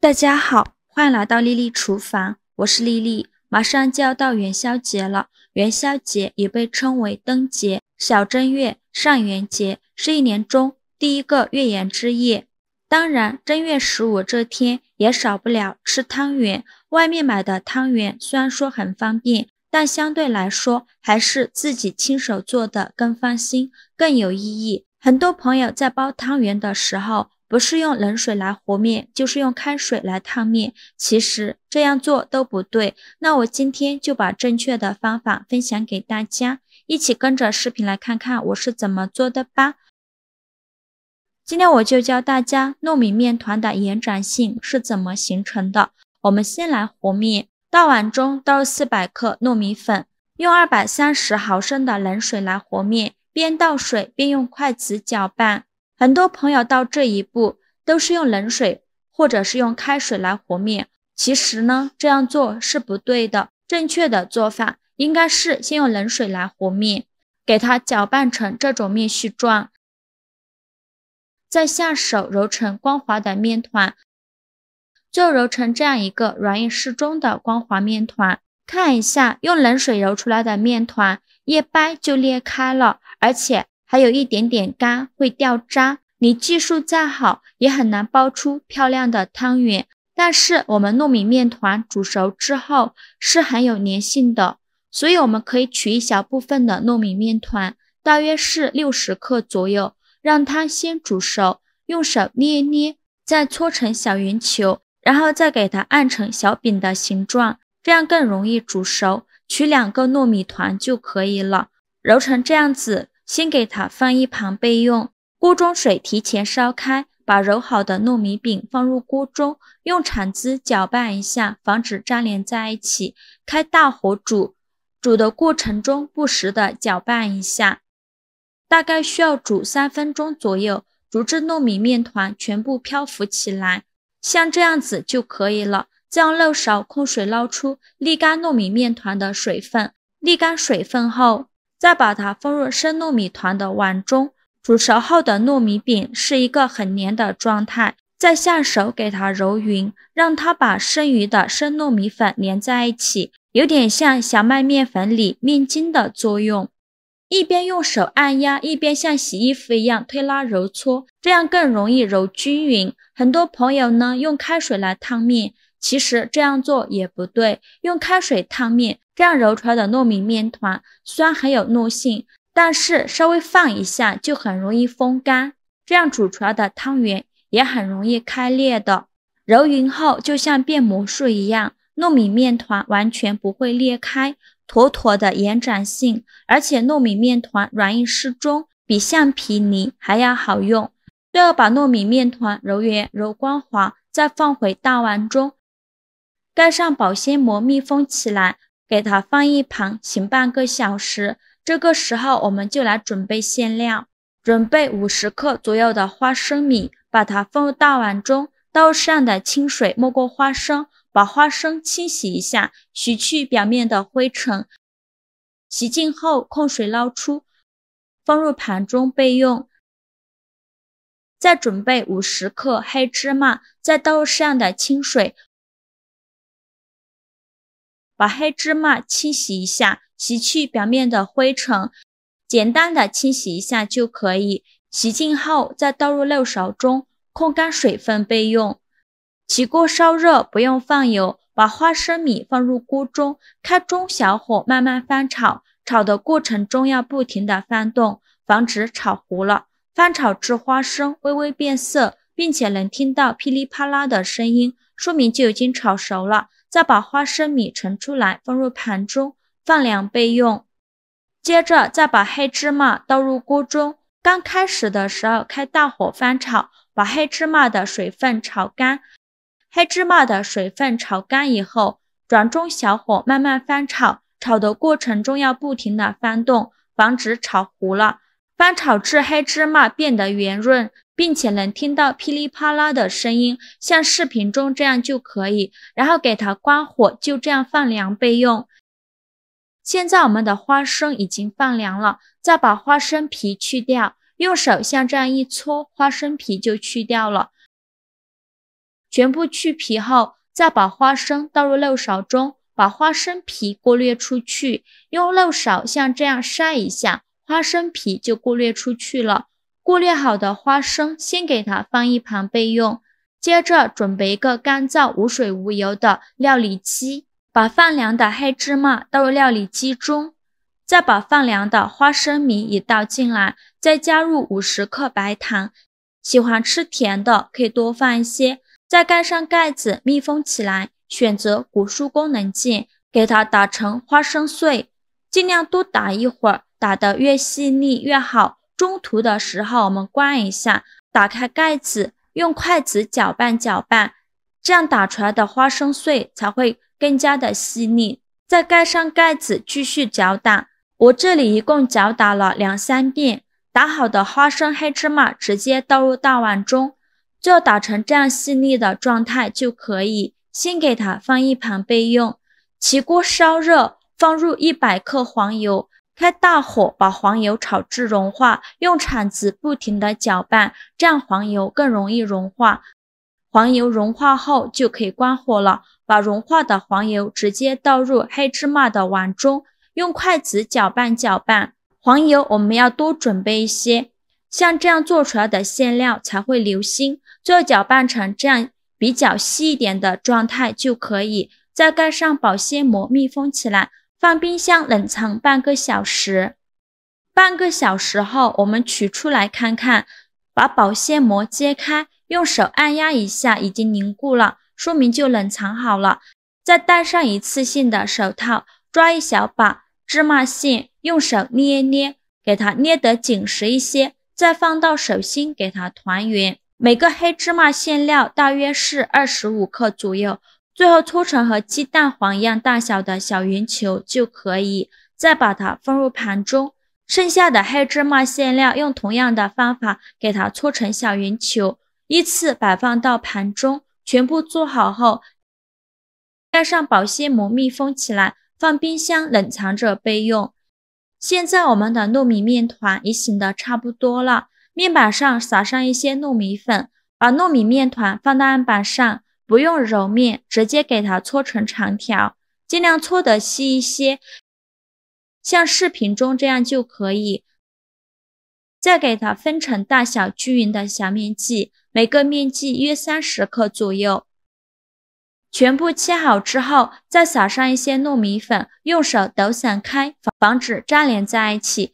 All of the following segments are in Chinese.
大家好，欢迎来到丽丽厨房，我是丽丽。马上就要到元宵节了，元宵节也被称为灯节、小正月、上元节，是一年中第一个月圆之夜。当然，正月15这天也少不了吃汤圆。外面买的汤圆虽然说很方便，但相对来说还是自己亲手做的更放心、更有意义。很多朋友在包汤圆的时候，不是用冷水来和面，就是用开水来烫面，其实这样做都不对。那我今天就把正确的方法分享给大家，一起跟着视频来看看我是怎么做的吧。今天我就教大家糯米面团的延展性是怎么形成的。我们先来和面，大碗中倒入400克糯米粉，用230毫升的冷水来和面，边倒水边用筷子搅拌。很多朋友到这一步都是用冷水或者是用开水来和面，其实呢，这样做是不对的。正确的做法应该是先用冷水来和面，给它搅拌成这种面絮状，再下手揉成光滑的面团，就揉成这样一个软硬适中的光滑面团。看一下用冷水揉出来的面团，一掰就裂开了，而且还有一点点干，会掉渣。你技术再好，也很难包出漂亮的汤圆。但是我们糯米面团煮熟之后是很有粘性的，所以我们可以取一小部分的糯米面团，大约是60克左右，让它先煮熟，用手捏一捏，再搓成小圆球，然后再给它按成小饼的形状，这样更容易煮熟。取2个糯米团就可以了，揉成这样子，先给它放一旁备用。锅中水提前烧开，把揉好的糯米饼放入锅中，用铲子搅拌一下，防止粘连在一起。开大火煮，煮的过程中不时的搅拌一下，大概需要煮3分钟左右，煮至糯米面团全部漂浮起来，像这样子就可以了。再用漏勺控水捞出沥干糯米面团的水分，沥干水分后，再把它放入生糯米团的碗中。煮熟后的糯米饼是一个很黏的状态，再下手给它揉匀，让它把剩余的生糯米粉连在一起，有点像小麦面粉里面筋的作用。一边用手按压，一边像洗衣服一样推拉揉搓，这样更容易揉均匀。很多朋友呢用开水来烫面，其实这样做也不对。用开水烫面，这样揉出来的糯米面团虽然很有糯性，但是稍微放一下就很容易风干，这样煮出来的汤圆也很容易开裂的。揉匀后就像变魔术一样，糯米面团完全不会裂开，妥妥的延展性，而且糯米面团软硬适中，比橡皮泥还要好用。最后把糯米面团揉圆揉光滑，再放回大碗中，盖上保鲜膜密封起来，给它放一旁醒半个小时。这个时候我们就来准备馅料，准备50克左右的花生米，把它放入大碗中，倒入适量的清水没过花生，把花生清洗一下，洗去表面的灰尘。洗净后控水捞出，放入盘中备用。再准备50克黑芝麻，再倒入适量的清水，把黑芝麻清洗一下，洗去表面的灰尘，简单的清洗一下就可以。洗净后再倒入漏勺中，控干水分备用。起锅烧热，不用放油，把花生米放入锅中，开中小火慢慢翻炒，炒的过程中要不停的翻动，防止炒糊了。翻炒至花生微微变色，并且能听到噼里啪啦的声音，说明就已经炒熟了。再把花生米盛出来，放入盘中，放凉备用。接着再把黑芝麻倒入锅中，刚开始的时候开大火翻炒，把黑芝麻的水分炒干。黑芝麻的水分炒干以后，转中小火慢慢翻炒，炒的过程中要不停的翻动，防止炒糊了。翻炒至黑芝麻变得圆润，并且能听到噼里啪啦的声音，像视频中这样就可以，然后给它关火，就这样放凉备用。现在我们的花生已经放凉了，再把花生皮去掉，用手像这样一搓，花生皮就去掉了。全部去皮后，再把花生倒入漏勺中，把花生皮过滤出去，用漏勺像这样筛一下，花生皮就过滤出去了。过滤好的花生先给它放一旁备用，接着准备一个干燥无水无油的料理机，把放凉的黑芝麻倒入料理机中，再把放凉的花生米也倒进来，再加入50克白糖，喜欢吃甜的可以多放一些，再盖上盖子密封起来，选择古树功能键，给它打成花生碎，尽量多打一会儿，打得越细腻越好。中途的时候我们关一下，打开盖子，用筷子搅拌搅拌，这样打出来的花生碎才会更加的细腻。再盖上盖子继续搅打，我这里一共搅打了2-3遍，打好的花生黑芝麻直接倒入大碗中，就打成这样细腻的状态就可以，先给它放一旁备用。起锅烧热，放入100克黄油，开大火把黄油炒至融化，用铲子不停地搅拌，这样黄油更容易融化。黄油融化后就可以关火了，把融化的黄油直接倒入黑芝麻的碗中，用筷子搅拌搅拌。黄油我们要多准备一些，像这样做出来的馅料才会流心，最后搅拌成这样比较细一点的状态就可以，再盖上保鲜膜密封起来，放冰箱冷藏半个小时。半个小时后我们取出来看看，把保鲜膜揭开，用手按压一下，已经凝固了，说明就冷藏好了。再戴上一次性的手套，抓一小把芝麻馅，用手捏一捏，给它捏得紧实一些，再放到手心给它团圆。每个黑芝麻馅料大约是25克左右，最后搓成和鸡蛋黄一样大小的小圆球就可以，再把它放入盘中。剩下的黑芝麻馅料用同样的方法给它搓成小圆球，依次摆放到盘中。全部做好后，盖上保鲜膜密封起来，放冰箱冷藏着备用。现在我们的糯米面团已醒得差不多了，面板上撒上一些糯米粉，把糯米面团放到案板上，不用揉面，直接给它搓成长条，尽量搓得细一些，像视频中这样就可以。再给它分成大小均匀的小面剂，每个面剂约30克左右。全部切好之后，再撒上一些糯米粉，用手抖散开，防止粘连在一起。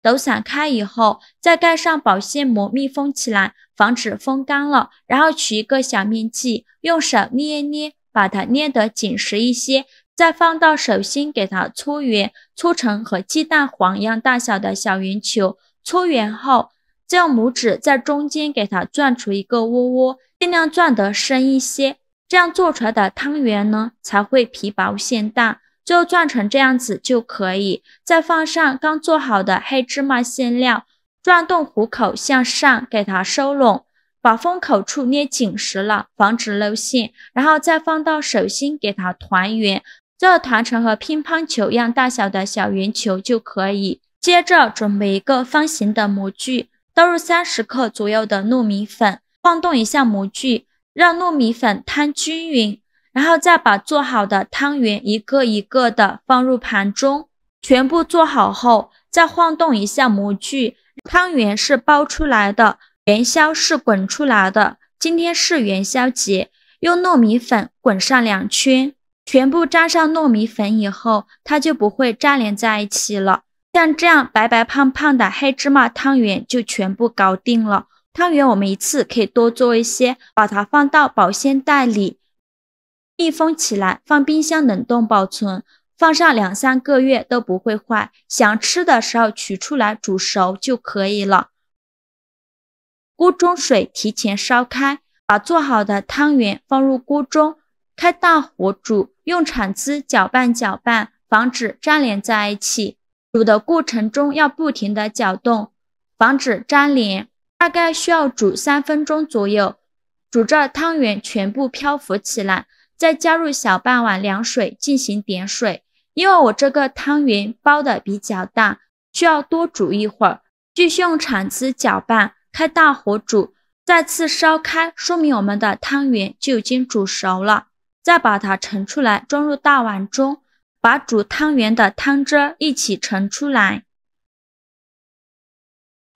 抖散开以后，再盖上保鲜膜密封起来，防止风干了。然后取一个小面剂，用手捏一捏，把它捏得紧实一些，再放到手心给它搓圆，搓成和鸡蛋黄一样大小的小圆球。搓圆后，再用拇指在中间给它转出一个窝窝，尽量转得深一些，这样做出来的汤圆呢才会皮薄馅大。最后转成这样子就可以，再放上刚做好的黑芝麻馅料，转动虎口向上给它收拢，把封口处捏紧实了，防止漏馅，然后再放到手心给它团圆，最后团成和乒乓球一样大小的小圆球就可以。接着准备一个方形的模具，倒入30克左右的糯米粉，晃动一下模具，让糯米粉摊均匀，然后再把做好的汤圆一个一个的放入盘中。全部做好后，再晃动一下模具，汤圆是包出来的，元宵是滚出来的。今天是元宵节，用糯米粉滚上2圈，全部沾上糯米粉以后，它就不会粘连在一起了。像这样白白胖胖的黑芝麻汤圆就全部搞定了。汤圆我们一次可以多做一些，把它放到保鲜袋里密封起来，放冰箱冷冻保存，放上2-3个月都不会坏，想吃的时候取出来煮熟就可以了。锅中水提前烧开，把做好的汤圆放入锅中，开大火煮，用铲子搅拌搅拌，防止粘连在一起。煮的过程中要不停地搅动，防止粘连，大概需要煮3分钟左右。煮着汤圆全部漂浮起来，再加入小半碗凉水进行点水。因为我这个汤圆包的比较大，需要多煮一会儿，继续用铲子搅拌，开大火煮。再次烧开，说明我们的汤圆就已经煮熟了。再把它盛出来，装入大碗中，把煮汤圆的汤汁一起盛出来。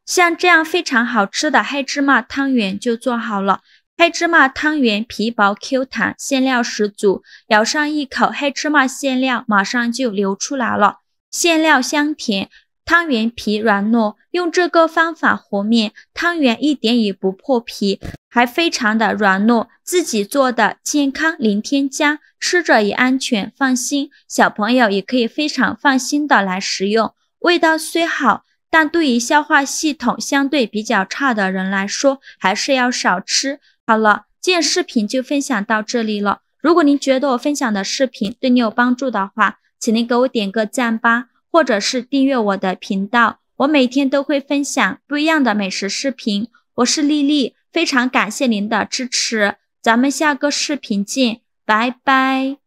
像这样非常好吃的黑芝麻汤圆就做好了。黑芝麻汤圆皮薄 Q 弹，馅料十足，咬上一口，黑芝麻馅料马上就流出来了，馅料香甜，汤圆皮软糯。用这个方法和面，汤圆一点也不破皮，还非常的软糯，自己做的，健康零添加，吃着也安全放心，小朋友也可以非常放心的来食用。味道虽好，但对于消化系统相对比较差的人来说，还是要少吃。好了，今天视频就分享到这里了。如果您觉得我分享的视频对你有帮助的话，请您给我点个赞吧，或者是订阅我的频道。我每天都会分享不一样的美食视频。我是丽丽，非常感谢您的支持，咱们下个视频见，拜拜。